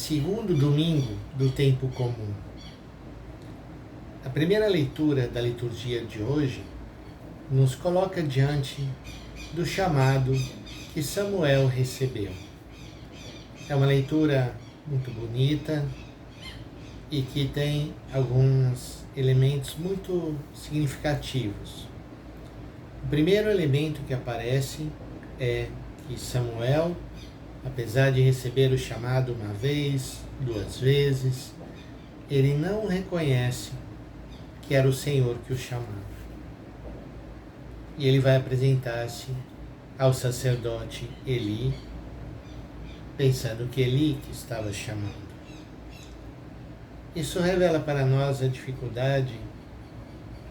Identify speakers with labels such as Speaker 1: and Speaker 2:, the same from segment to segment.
Speaker 1: segundo domingo do tempo comum. A primeira leitura da liturgia de hoje nos coloca diante do chamado que Samuel recebeu. É uma leitura muito bonita e que tem alguns elementos muito significativos. O primeiro elemento que aparece é que Samuel, apesar de receber o chamado uma vez, duas vezes, ele não reconhece que era o Senhor que o chamava. E ele vai apresentar-se ao sacerdote Eli, pensando que Eli que estava chamando. Isso revela para nós a dificuldade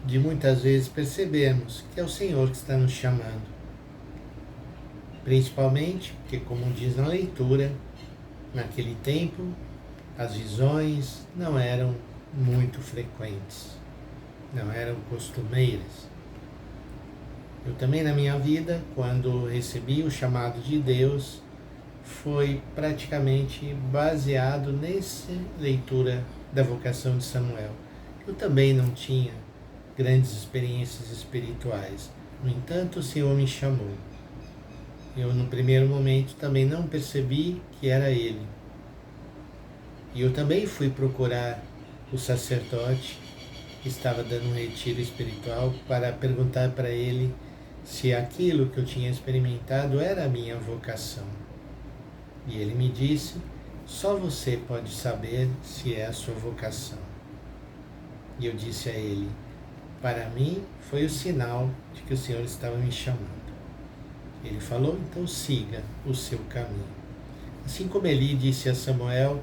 Speaker 1: de muitas vezes percebermos que é o Senhor que está nos chamando. Principalmente porque, como diz na leitura, naquele tempo as visões não eram muito frequentes, não eram costumeiras. Eu também na minha vida, quando recebi o chamado de Deus, foi praticamente baseado nessa leitura da vocação de Samuel. Eu também não tinha grandes experiências espirituais, no entanto o Senhor me chamou. Eu no primeiro momento também não percebi que era Ele. E eu também fui procurar o sacerdote que estava dando um retiro espiritual para perguntar para ele se aquilo que eu tinha experimentado era a minha vocação. E ele me disse: só você pode saber se é a sua vocação. E eu disse a ele: para mim foi o sinal de que o Senhor estava me chamando. Ele falou: então siga o seu caminho. Assim como Eli disse a Samuel,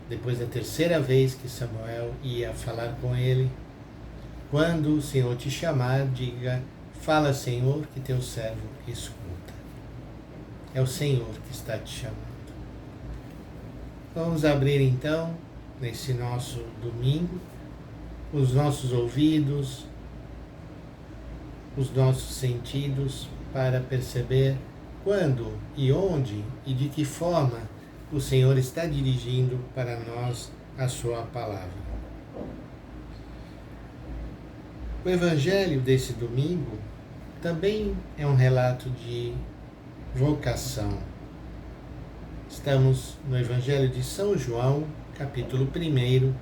Speaker 1: depois da terceira vez que Samuel ia falar com ele: quando o Senhor te chamar, diga: fala, Senhor, que teu servo escuta. É o Senhor que está te chamando. Vamos abrir então, nesse nosso domingo, os nossos ouvidos, os nossos sentidos, para perceber quando e onde e de que forma o Senhor está dirigindo para nós a sua palavra. O Evangelho desse domingo também é um relato de vocação. Estamos no Evangelho de São João, capítulo 1,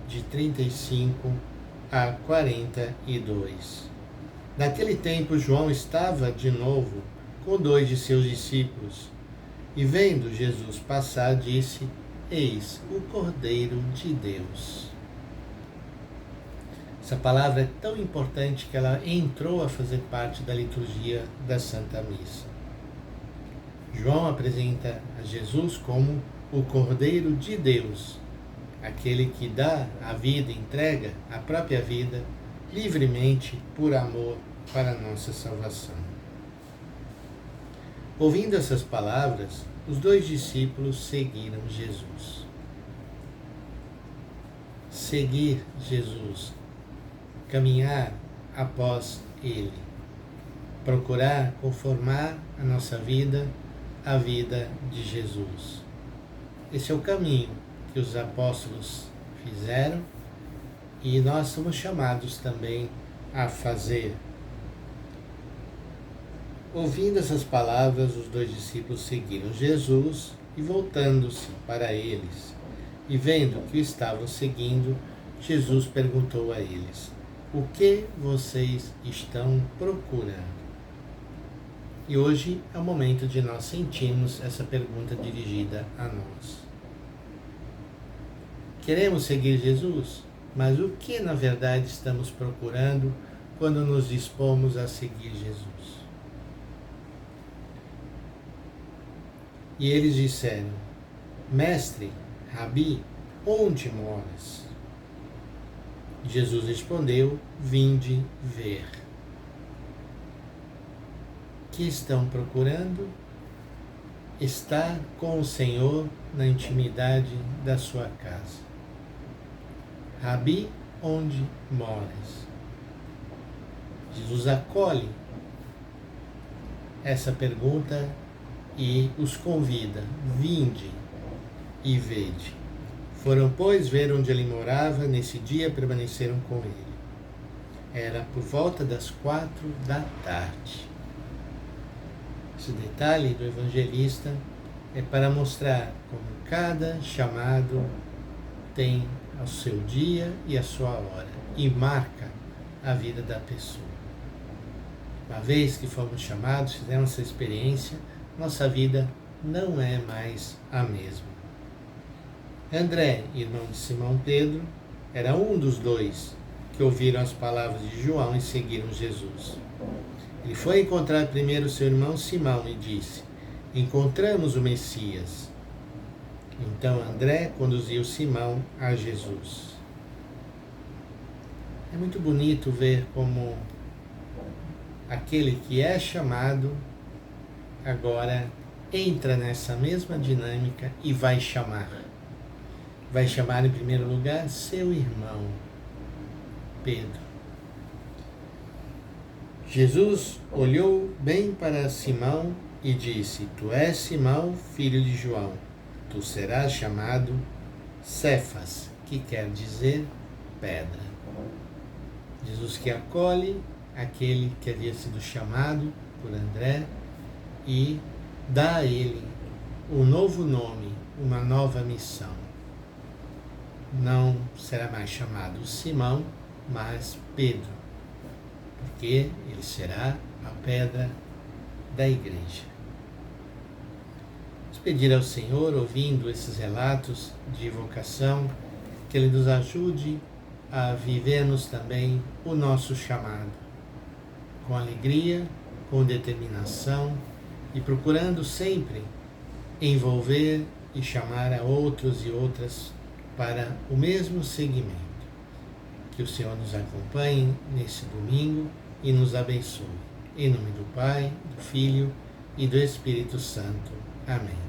Speaker 1: de 35 a 42. Naquele tempo, João estava de novo com 2 de seus discípulos e, vendo Jesus passar, disse: eis o Cordeiro de Deus. Essa palavra é tão importante que ela entrou a fazer parte da liturgia da Santa Missa. João apresenta a Jesus como o Cordeiro de Deus, aquele que dá a vida, entrega a própria vida livremente por amor para a nossa salvação. Ouvindo essas palavras, os 2 discípulos seguiram Jesus. Seguir Jesus, caminhar após Ele, procurar conformar a nossa vida à vida de Jesus. Esse é o caminho que os apóstolos fizeram e nós somos chamados também a fazer. Ouvindo essas palavras, os 2 discípulos seguiram Jesus e, voltando-se para eles e vendo que o estavam seguindo, Jesus perguntou a eles: o que vocês estão procurando? E hoje é o momento de nós sentirmos essa pergunta dirigida a nós. Queremos seguir Jesus, mas o que na verdade estamos procurando quando nos dispomos a seguir Jesus? E eles disseram: mestre, Rabi, onde moras? Jesus respondeu: vinde ver. Que estão procurando? Estar com o Senhor na intimidade da sua casa. Rabi, onde moras? Jesus acolhe essa pergunta e os convida: vinde e vede. Foram, pois, ver onde ele morava. Nesse dia permaneceram com ele. Era por volta das 4 da tarde. Esse detalhe do evangelista é para mostrar como cada chamado tem o seu dia e a sua hora e marca a vida da pessoa. Uma vez que fomos chamados, fizemos essa experiência, nossa vida não é mais a mesma. André, irmão de Simão Pedro, era um dos dois que ouviram as palavras de João e seguiram Jesus. Ele foi encontrar primeiro seu irmão Simão e disse: encontramos o Messias. Então André conduziu Simão a Jesus. É muito bonito ver como aquele que é chamado agora entra nessa mesma dinâmica e vai chamar. Vai chamar em primeiro lugar seu irmão, Pedro. Jesus olhou bem para Simão e disse: tu és Simão, filho de João. Tu serás chamado Cefas, que quer dizer pedra. Jesus que acolhe aquele que havia sido chamado por André e dá a ele um novo nome, uma nova missão. Não será mais chamado Simão, mas Pedro, porque ele será a pedra da igreja. Vamos pedir ao Senhor, ouvindo esses relatos de vocação, que Ele nos ajude a vivermos também o nosso chamado, com alegria, com determinação e procurando sempre envolver e chamar a outros e outras para o mesmo segmento. Que o Senhor nos acompanhe nesse domingo e nos abençoe. Em nome do Pai, do Filho e do Espírito Santo. Amém.